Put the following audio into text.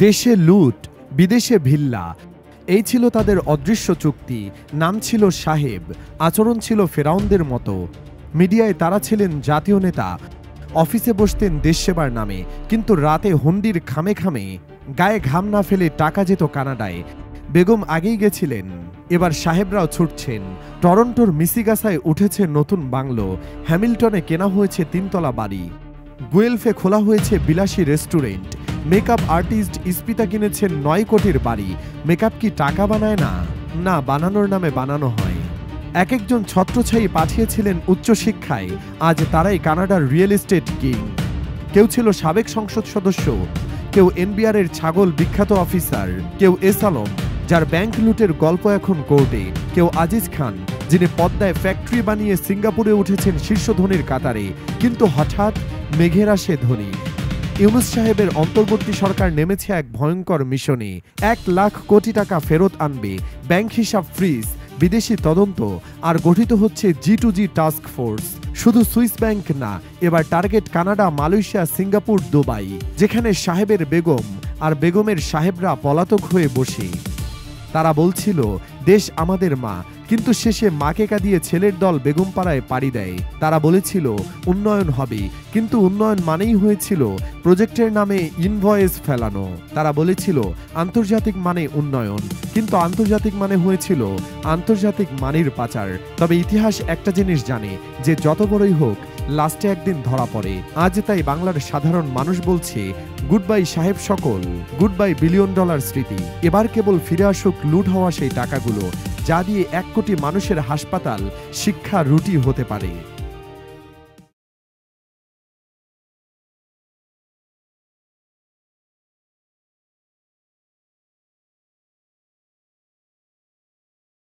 দেশে লুট, বিদেশে ভিল্লা, এই ছিল তাদের অদৃশ্য চুক্তি। নাম ছিল সাহেব, আচরণ ছিল ফেরাউনদের মতো। মিডিয়ায় তারা ছিলেন জাতীয় নেতা, অফিসে বসতেন দেশ সেবার নামে, কিন্তু রাতে হুন্ডির খামে খামে গায়ে ঘাম না ফেলে টাকা যেত কানাডায়। বেগম আগেই গেছিলেন, এবার সাহেবরাও ছুটছেন। টরন্টোর মিসিগাসায় উঠেছে নতুন বাংলো, হ্যামিল্টনে কেনা হয়েছে 3 তলা বাড়ি, গুয়েলফে খোলা হয়েছে বিলাসী রেস্টুরেন্ট, মেকআপ আর্টিস্ট ইস্পিতা কিনেছেন 9 কোটির বাড়ি। মেকআপ কি টাকা বানায় না? না, বানানোর নামে বানানো হয়। এক একজন ছত্রছায়ী পাঠিয়েছিলেন উচ্চশিক্ষায়, আজ তারাই কানাডার রিয়েল এস্টেট কিং। কেউ ছিল সাবেক সংসদ সদস্য, কেউ এনবিআরের ছাগল বিখ্যাত অফিসার, কেউ এস আলম যার ব্যাংক লুটের গল্প এখন কোর্টে, কেউ আজিজ খান যিনি পদ্মায় ফ্যাক্টরি বানিয়ে সিঙ্গাপুরে উঠেছেন শীর্ষ ধনীর কাতারে। কিন্তু হঠাৎ মেঘের আসে ধনী। ইউনূস সাহেবের অন্তর্বর্তী সরকার নেমেছে এক ভয়ঙ্কর মিশনে। 1 লাখ কোটি টাকা ফেরত আনবে, ব্যাংক হিসাব ফ্রিজ, বিদেশি তদন্ত, আর গঠিত হচ্ছে G2G টাস্ক ফোর্স। শুধু সুইস ব্যাংক না, এবার target Canada, Malaysia, Singapore, Dubai, যেখানে সাহেবের বেগম আর বেগমের সাহেবরা পলাতক হয়ে বসে। তারা বলছিল দেশ আমাদের মা, কিন্তু শেষে মাকে কাঁদিয়ে ছেলের দল বেগমপাড়ায় পাড়ি দেয়। তারা বলেছিল উন্নয়ন হবে, কিন্তু উন্নয়ন মানেই হয়েছিল প্রজেক্টের নামে ইনভয়েস ফেলানো। তারা বলেছিল আন্তর্জাতিক মানে উন্নয়ন, কিন্তু আন্তর্জাতিক মানে হয়েছিল আন্তর্জাতিক মানের পাচার। তবে ইতিহাস একটা জিনিস জানে, যে যত বড়ই হোক লাস্টে একদিন ধরা পড়ে। আজ তাই বাংলার সাধারণ মানুষ বলছে গুড বাই সাহেব সকল, গুড বাই $1 বিলিয়ন স্মৃতি। এবার কেবল ফিরে আসুক লুট হওয়া সেই টাকাগুলো, যা দিয়ে 1 কোটি মানুষের হাসপাতাল, শিক্ষা, রুটি হতে পারে।